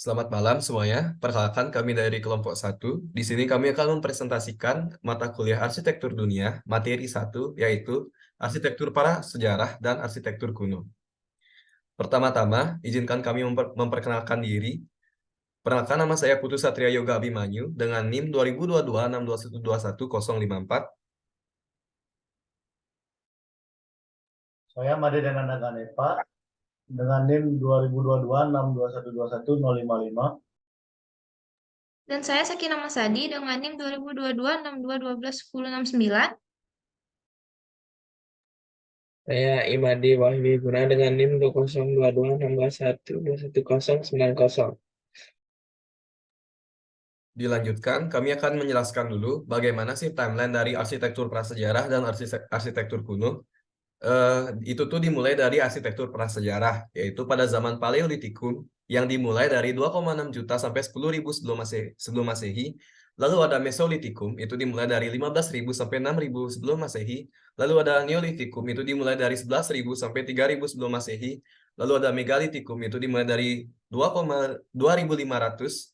Selamat malam semuanya. Perkenalkan kami dari kelompok satu. Di sini kami akan mempresentasikan mata kuliah Arsitektur Dunia, materi satu, yaitu Arsitektur Prasejarah dan Arsitektur Kuno. Pertama-tama, izinkan kami memperkenalkan diri. Perkenalkan, nama saya Putu Satria Yoga Abimanyu dengan NIM 2022 Saya Made Denanda Ganepa dengan NIM 2022 62121 055. Dan saya Sakina Masadi dengan NIM 2022 6212 1069. Saya Imadi Wahyuguna dengan NIM 202261219090. Dilanjutkan, kami akan menjelaskan dulu bagaimana sih timeline dari arsitektur prasejarah dan arsitektur kuno. Itu tuh dimulai dari arsitektur prasejarah, yaitu pada zaman Paleolitikum yang dimulai dari 2,6 juta sampai 10.000 sebelum Masehi. Lalu ada Mesolitikum, itu dimulai dari 15.000 sampai 6.000 sebelum Masehi. Lalu ada Neolitikum, itu dimulai dari 11.000 sampai 3.000 sebelum Masehi. Lalu ada Megalitikum, itu dimulai dari 2.500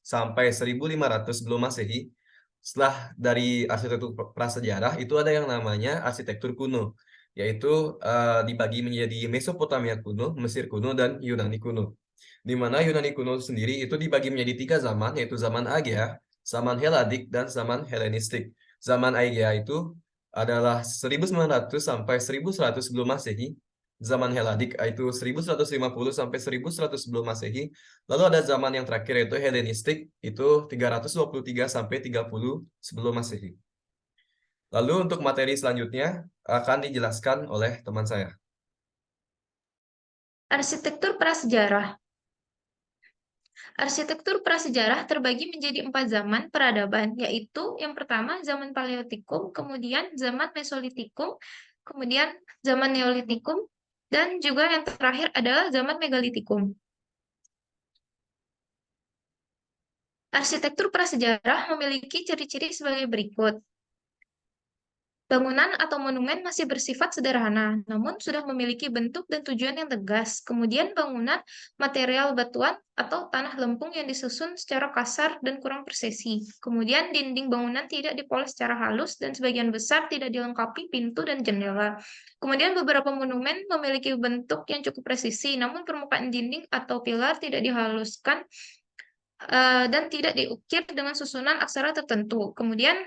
sampai 1.500 sebelum Masehi. Setelah dari arsitektur prasejarah, itu ada yang namanya arsitektur kuno, yaitu dibagi menjadi Mesopotamia kuno, Mesir kuno, dan Yunani kuno. Di mana Yunani kuno sendiri itu dibagi menjadi 3 zaman, yaitu zaman Agea, zaman Heladik, dan zaman Helenistik. Zaman Agea itu adalah 1900 sampai 1100 sebelum Masehi. Zaman Heladik itu 1150 sampai 1100 sebelum Masehi. Lalu ada zaman yang terakhir yaitu Helenistik, itu 323 sampai 30 sebelum Masehi. Lalu untuk materi selanjutnya akan dijelaskan oleh teman saya. Arsitektur prasejarah. Arsitektur prasejarah terbagi menjadi 4 zaman peradaban, yaitu yang pertama zaman Paleolitikum, kemudian zaman Mesolitikum, kemudian zaman Neolitikum, dan juga yang terakhir adalah zaman Megalitikum. Arsitektur prasejarah memiliki ciri-ciri sebagai berikut. Bangunan atau monumen masih bersifat sederhana, namun sudah memiliki bentuk dan tujuan yang tegas. Kemudian bangunan, material batuan atau tanah lempung yang disusun secara kasar dan kurang presisi. Kemudian dinding bangunan tidak dipoles secara halus dan sebagian besar tidak dilengkapi pintu dan jendela. Kemudian beberapa monumen memiliki bentuk yang cukup presisi, namun permukaan dinding atau pilar tidak dihaluskan dan tidak diukir dengan susunan aksara tertentu. Kemudian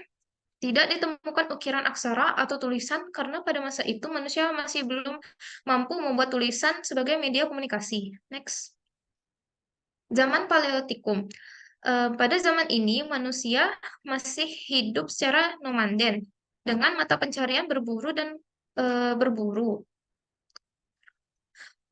tidak ditemukan ukiran aksara atau tulisan karena pada masa itu manusia masih belum mampu membuat tulisan sebagai media komunikasi. Next. Zaman Paleolitikum. Pada zaman ini manusia masih hidup secara nomaden dengan mata pencarian berburu dan berburu.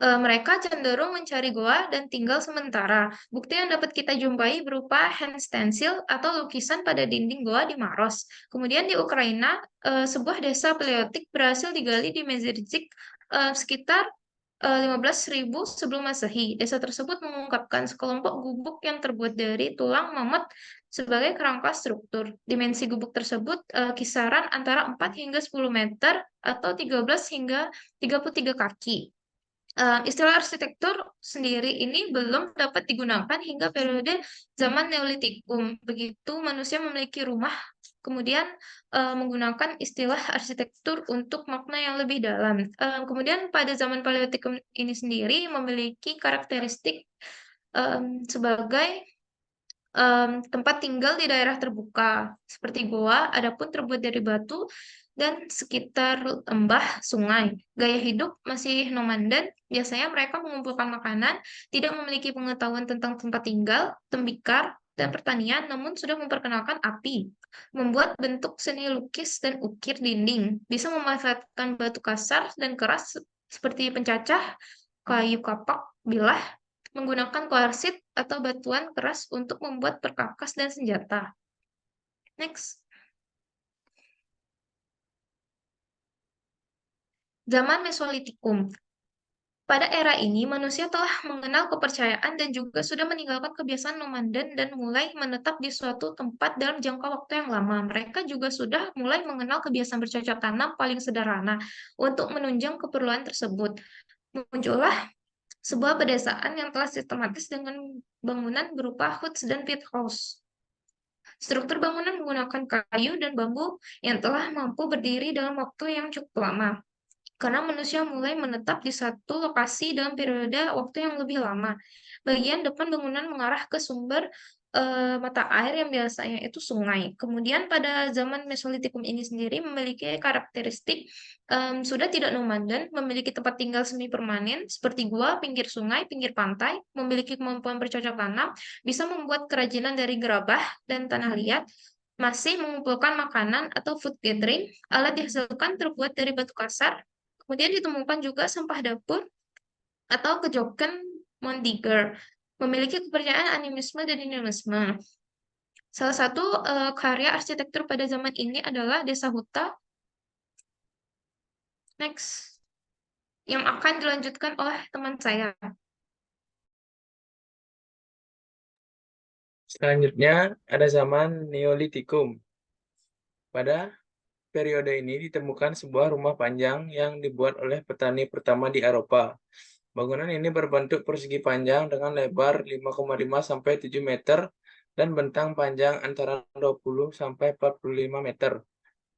Mereka cenderung mencari goa dan tinggal sementara. Bukti yang dapat kita jumpai berupa hand stencil atau lukisan pada dinding goa di Maros. Kemudian di Ukraina, sebuah desa Paleolitik berhasil digali di Mezirzik sekitar 15.000 sebelum Masehi. Desa tersebut mengungkapkan sekelompok gubuk yang terbuat dari tulang mamut sebagai kerangka struktur. Dimensi gubuk tersebut kisaran antara 4 hingga 10 meter atau 13 hingga 33 kaki. Istilah arsitektur sendiri ini belum dapat digunakan hingga periode zaman Neolitikum. Begitu manusia memiliki rumah, kemudian menggunakan istilah arsitektur untuk makna yang lebih dalam. Kemudian pada zaman Paleolitikum ini sendiri memiliki karakteristik sebagai tempat tinggal di daerah terbuka seperti goa, adapun terbuat dari batu dan sekitar lembah, sungai. Gaya hidup masih nomaden, biasanya mereka mengumpulkan makanan, tidak memiliki pengetahuan tentang tempat tinggal, tembikar, dan pertanian, namun sudah memperkenalkan api, membuat bentuk seni lukis dan ukir dinding, bisa memanfaatkan batu kasar dan keras seperti pencacah, kayu kapak, bilah, menggunakan kuarsit atau batuan keras untuk membuat perkakas dan senjata. Next. Zaman Mesolitikum. Pada era ini, manusia telah mengenal kepercayaan dan juga sudah meninggalkan kebiasaan nomaden dan mulai menetap di suatu tempat dalam jangka waktu yang lama. Mereka juga sudah mulai mengenal kebiasaan bercocok tanam paling sederhana untuk menunjang keperluan tersebut. Muncullah sebuah pedesaan yang telah sistematis dengan bangunan berupa huts dan pit house. Struktur bangunan menggunakan kayu dan bambu yang telah mampu berdiri dalam waktu yang cukup lama. Karena manusia mulai menetap di satu lokasi dalam periode waktu yang lebih lama. Bagian depan bangunan mengarah ke sumber mata air yang biasanya itu sungai. Kemudian pada zaman Mesolitikum ini sendiri memiliki karakteristik sudah tidak nomaden, memiliki tempat tinggal semi permanen seperti gua, pinggir sungai, pinggir pantai, memiliki kemampuan bercocok tanam, bisa membuat kerajinan dari gerabah dan tanah liat, masih mengumpulkan makanan atau food gathering, alat dihasilkan terbuat dari batu kasar. Kemudian ditemukan juga sampah dapur atau kejoken Mondiger, memiliki kepercayaan animisme dan dinamisme. Salah satu karya arsitektur pada zaman ini adalah Desa Huta. Next, yang akan dilanjutkan oleh teman saya. Selanjutnya ada zaman Neolitikum. Pada periode ini ditemukan sebuah rumah panjang yang dibuat oleh petani pertama di Eropa. Bangunan ini berbentuk persegi panjang dengan lebar 5,5 sampai 7 meter dan bentang panjang antara 20 sampai 45 meter.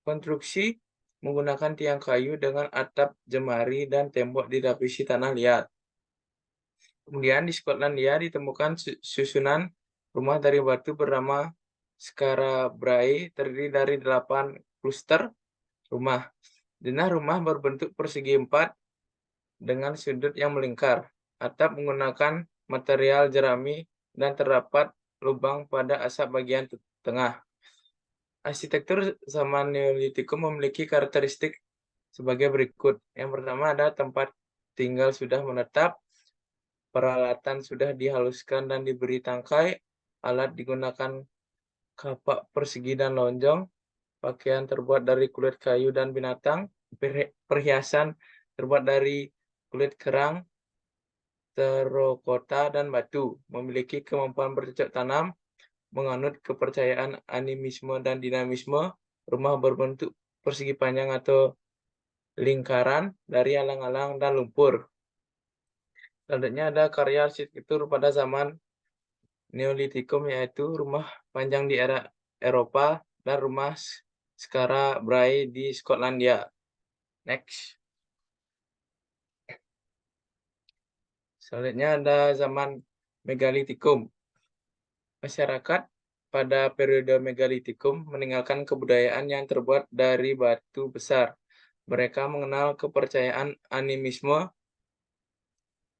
Konstruksi menggunakan tiang kayu dengan atap jemari dan tembok dilapisi tanah liat. Kemudian di Skotlandia ditemukan susunan rumah dari batu bernama Skara-Brae terdiri dari 8 kluster rumah. Denah rumah berbentuk persegi 4 dengan sudut yang melingkar. Atap menggunakan material jerami dan terdapat lubang pada asap bagian tengah. Arsitektur zaman Neolitikum memiliki karakteristik sebagai berikut. Yang pertama ada tempat tinggal sudah menetap, peralatan sudah dihaluskan dan diberi tangkai, alat digunakan kapak persegi dan lonjong, pakaian terbuat dari kulit kayu dan binatang, perhiasan terbuat dari kulit kerang, terokota, dan batu, memiliki kemampuan bercocok tanam, menganut kepercayaan animisme dan dinamisme, rumah berbentuk persegi panjang atau lingkaran dari alang-alang dan lumpur. Selanjutnya ada karya arsitektur pada zaman Neolitikum yaitu rumah panjang di era Eropa dan rumah Skara-Brae di Skotlandia. Next. Selanjutnya ada zaman Megalitikum. Masyarakat pada periode Megalitikum meninggalkan kebudayaan yang terbuat dari batu besar. Mereka mengenal kepercayaan animisme.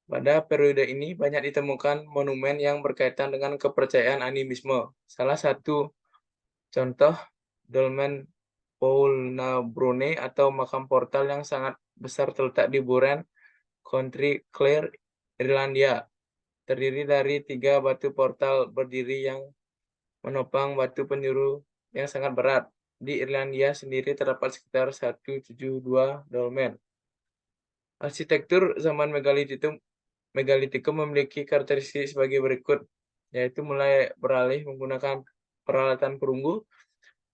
Pada periode ini banyak ditemukan monumen yang berkaitan dengan kepercayaan animisme. Salah satu contoh Dolmen Paul Nabrone atau makam portal yang sangat besar terletak di Buren, County Clare, Irlandia. Terdiri dari 3 batu portal berdiri yang menopang batu penjuru yang sangat berat. Di Irlandia sendiri terdapat sekitar 172 dolmen. Arsitektur zaman Megalitikum memiliki karakteristik sebagai berikut, yaitu mulai beralih menggunakan peralatan perunggu,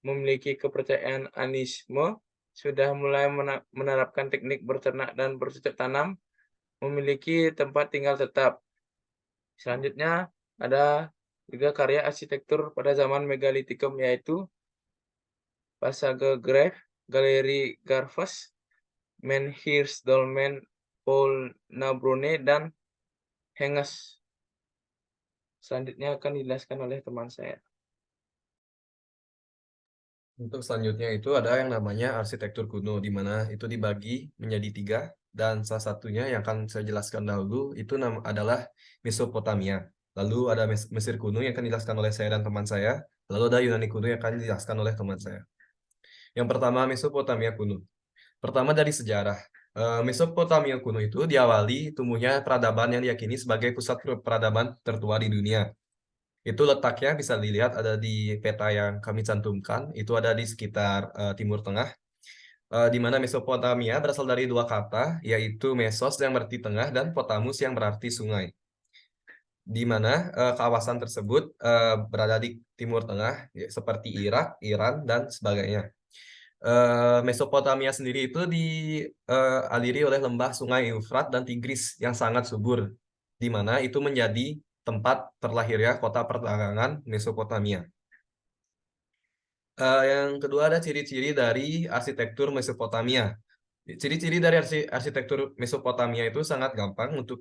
memiliki kepercayaan animisme, sudah mulai menerapkan teknik berternak dan bercocok tanam, memiliki tempat tinggal tetap. Selanjutnya ada juga karya arsitektur pada zaman Megalitikum yaitu Passage Grave, Galeri Garves, Menhirs Dolmen Paul Nabrone, dan Henges. Selanjutnya akan dijelaskan oleh teman saya. Untuk selanjutnya itu ada yang namanya arsitektur kuno, di mana itu dibagi menjadi 3, dan salah satunya yang akan saya jelaskan dahulu itu adalah Mesopotamia. Lalu ada Mesir kuno yang akan dijelaskan oleh saya dan teman saya. Lalu ada Yunani kuno yang akan dijelaskan oleh teman saya. Yang pertama, Mesopotamia kuno. Pertama dari sejarah. Mesopotamia kuno itu diawali tumbuhnya peradaban yang diyakini sebagai pusat peradaban tertua di dunia. Itu letaknya bisa dilihat ada di peta yang kami cantumkan, itu ada di sekitar Timur Tengah, di mana Mesopotamia berasal dari 2 kata, yaitu Mesos yang berarti tengah dan Potamus yang berarti sungai. Di mana kawasan tersebut berada di Timur Tengah, seperti Irak, Iran, dan sebagainya. Mesopotamia sendiri itu dialiri oleh lembah Sungai Eufrat dan Tigris yang sangat subur, di mana itu menjadi tempat terlahirnya kota perdagangan Mesopotamia. Yang kedua ada ciri-ciri dari arsitektur Mesopotamia. Ciri-ciri dari arsitektur Mesopotamia itu sangat gampang untuk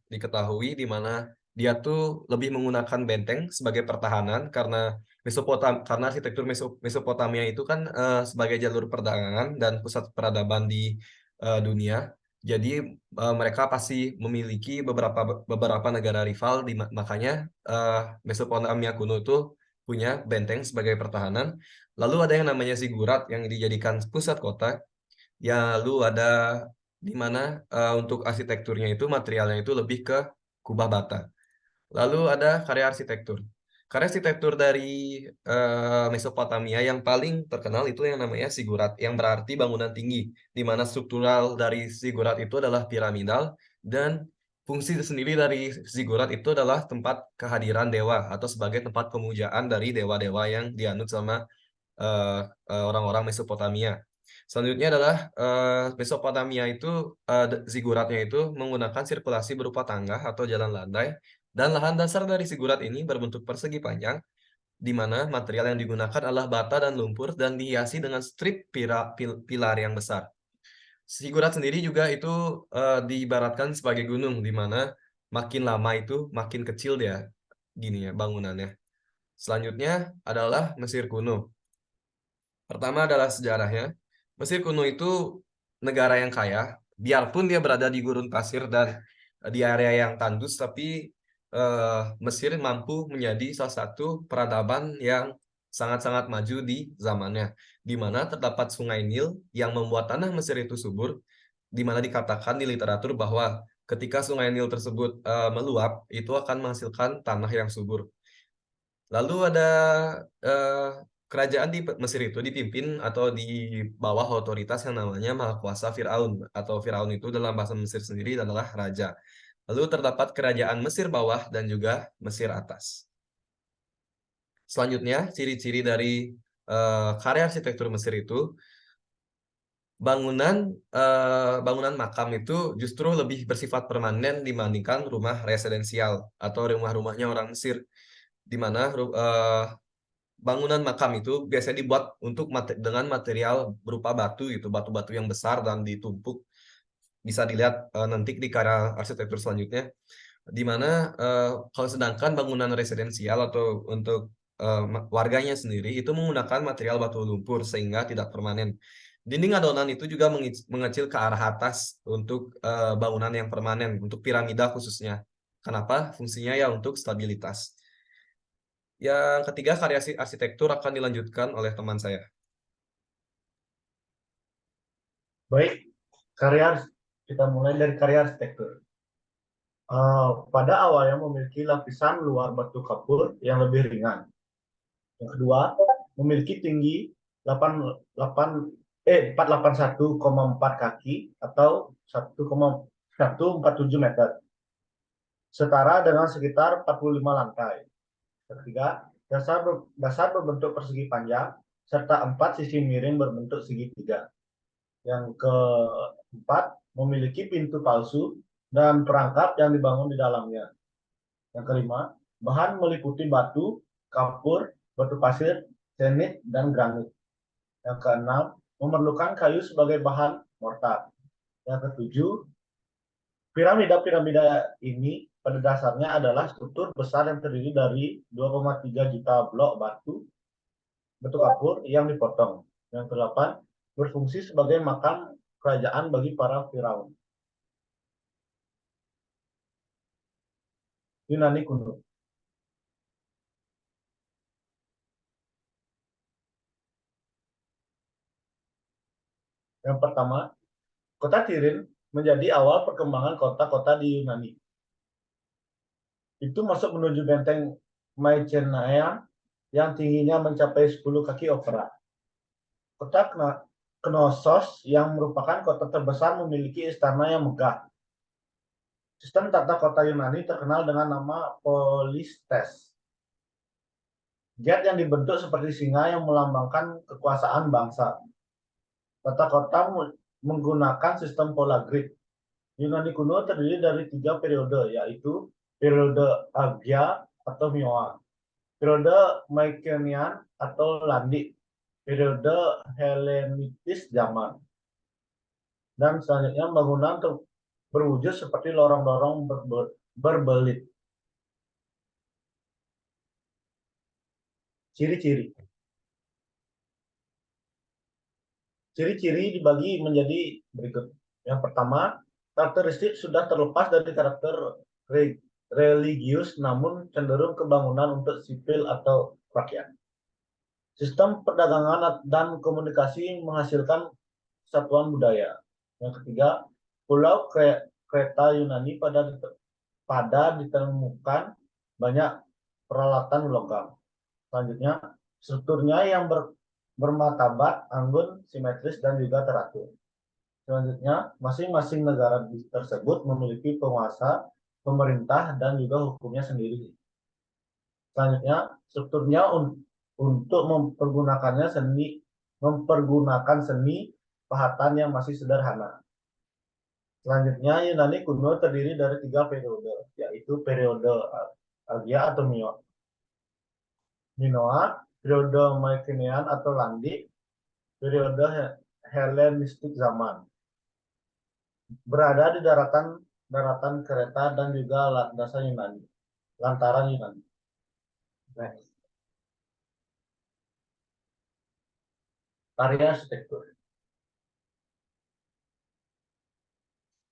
diketahui, di mana dia tuh lebih menggunakan benteng sebagai pertahanan karena arsitektur Mesopotamia itu kan sebagai jalur perdagangan dan pusat peradaban di dunia. Jadi mereka pasti memiliki beberapa negara rival, makanya Mesopotamia kuno itu punya benteng sebagai pertahanan. Lalu ada yang namanya zigurat yang dijadikan pusat kota. Ya, lalu ada di mana untuk arsitekturnya itu materialnya itu lebih ke kubah bata. Lalu ada karya arsitektur. Karya arsitektur dari Mesopotamia yang paling terkenal itu yang namanya zigurat, yang berarti bangunan tinggi, di mana struktural dari zigurat itu adalah piramidal dan fungsi sendiri dari zigurat itu adalah tempat kehadiran dewa atau sebagai tempat pemujaan dari dewa-dewa yang dianut sama orang-orang Mesopotamia. Selanjutnya adalah Mesopotamia itu ziguratnya itu menggunakan sirkulasi berupa tangga atau jalan landai, dan lahan dasar dari zigurat ini berbentuk persegi panjang, di mana material yang digunakan adalah bata dan lumpur dan dihiasi dengan strip pilar yang besar. Zigurat sendiri juga itu diibaratkan sebagai gunung, di mana makin lama itu makin kecil dia gini ya bangunannya. Selanjutnya adalah Mesir kuno. Pertama adalah sejarahnya. Mesir kuno itu negara yang kaya, biarpun dia berada di gurun pasir dan di area yang tandus, tapi Mesir mampu menjadi salah satu peradaban yang sangat-sangat maju di zamannya, di mana terdapat Sungai Nil yang membuat tanah Mesir itu subur, di mana dikatakan di literatur bahwa ketika Sungai Nil tersebut meluap, itu akan menghasilkan tanah yang subur. Lalu ada kerajaan di Mesir itu dipimpin atau di bawah otoritas yang namanya Mahakuasa Firaun, atau Firaun itu dalam bahasa Mesir sendiri adalah raja. Lalu terdapat kerajaan Mesir bawah dan juga Mesir atas. Selanjutnya, ciri-ciri dari karya arsitektur Mesir itu bangunan makam itu justru lebih bersifat permanen dibandingkan rumah residensial atau rumah-rumahnya orang Mesir, di mana bangunan makam itu biasanya dibuat dengan material berupa batu gitu, batu-batu yang besar dan ditumpuk. Bisa dilihat nanti di karya arsitektur selanjutnya, di mana kalau sedangkan bangunan residensial atau untuk warganya sendiri itu menggunakan material batu lumpur sehingga tidak permanen. Dinding adonan itu juga mengecil ke arah atas untuk bangunan yang permanen, untuk piramida khususnya. Kenapa? Fungsinya ya untuk stabilitas. Yang ketiga, karya arsitektur akan dilanjutkan oleh teman saya. Baik, kita mulai dari karya arsitektur. Pada awalnya memiliki lapisan luar batu kapur yang lebih ringan. Yang kedua, memiliki tinggi 481,4 kaki atau 1,147 meter, setara dengan sekitar 45 lantai. Ketiga, dasar berbentuk persegi panjang serta 4 sisi miring berbentuk segitiga. Yang keempat, memiliki pintu palsu dan perangkap yang dibangun di dalamnya. Yang kelima, bahan meliputi batu, kapur, batu pasir, senit, dan granit. Yang keenam, memerlukan kayu sebagai bahan mortar. Yang ketujuh, piramida ini pada dasarnya adalah struktur besar yang terdiri dari 2,3 juta blok batu kapur yang dipotong. Yang kedelapan, berfungsi sebagai makam kerajaan bagi para Firaun. Yunani kuno. Yang pertama, kota Tirin menjadi awal perkembangan kota-kota di Yunani. Itu masuk menuju benteng Mycenaean yang tingginya mencapai 10 kaki opera. Kota Knossos yang merupakan kota terbesar memiliki istana yang megah. Sistem tata kota Yunani terkenal dengan nama Polistes. jet yang dibentuk seperti singa yang melambangkan kekuasaan bangsa. Tata kota menggunakan sistem pola grid. Yunani kuno terdiri dari 3 periode, yaitu periode Agia atau Minoa, periode Mycenaean atau Landik, periode Helenitis zaman. Dan selanjutnya bangunan berwujud seperti lorong-lorong berbelit. Ciri-ciri. Ciri-ciri dibagi menjadi berikut. Yang pertama, karakteristik sudah terlepas dari karakter religius namun cenderung ke bangunan untuk sipil atau rakyat. Sistem perdagangan dan komunikasi menghasilkan kesatuan budaya. Yang ketiga, pulau Kreta Yunani pada ditemukan banyak peralatan logam. Selanjutnya, strukturnya yang bermartabat, anggun, simetris, dan juga teratur. Selanjutnya, masing-masing negara tersebut memiliki penguasa, pemerintah, dan juga hukumnya sendiri. Selanjutnya, strukturnya untuk mempergunakan seni pahatan yang masih sederhana. Selanjutnya, Yunani kuno terdiri dari 3 periode, yaitu periode Agia atau Minoa, periode Mycenaean atau Landik, periode Helenistik zaman. Berada di daratan Kreta dan juga landasan Yunani, lantaran Yunani. Next. Karya arsitektur.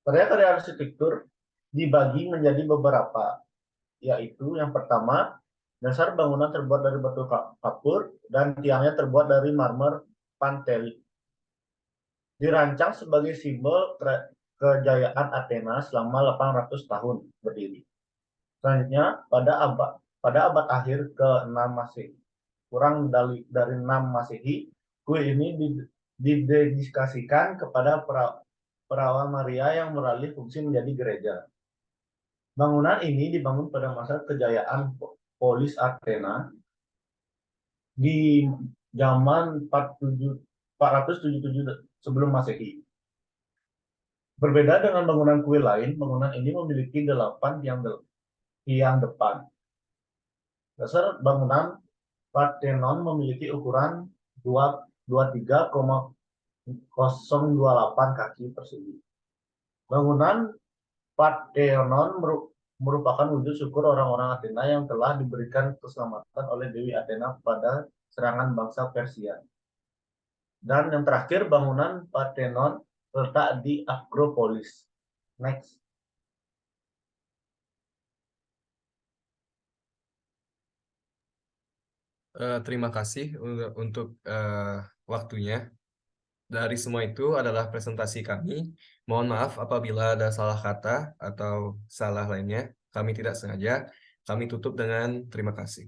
Karya arsitektur dibagi menjadi beberapa, yaitu yang pertama, dasar bangunan terbuat dari batu kapur dan tiangnya terbuat dari marmer Pantelik. Dirancang sebagai simbol kejayaan Athena selama 800 tahun berdiri. Selanjutnya, pada abad akhir ke-6 Masehi, kurang dari 6 Masehi, kuil ini didedikasikan kepada Perawan Maria yang beralih fungsi menjadi gereja. Bangunan ini dibangun pada masa kejayaan Polis Athena di zaman 477 sebelum Masehi. Berbeda dengan bangunan kuil lain, bangunan ini memiliki 8 tiang depan. Dasar bangunan Parthenon memiliki ukuran 23,028 kaki persegi. Bangunan Parthenon merupakan wujud syukur orang-orang Athena yang telah diberikan keselamatan oleh Dewi Athena pada serangan bangsa Persia. Dan yang terakhir, bangunan Parthenon terletak di Akropolis. Next. Terima kasih untuk waktunya. Dari semua itu adalah presentasi kami. Mohon maaf apabila ada salah kata atau salah lainnya. Kami tidak sengaja. Kami tutup dengan terima kasih.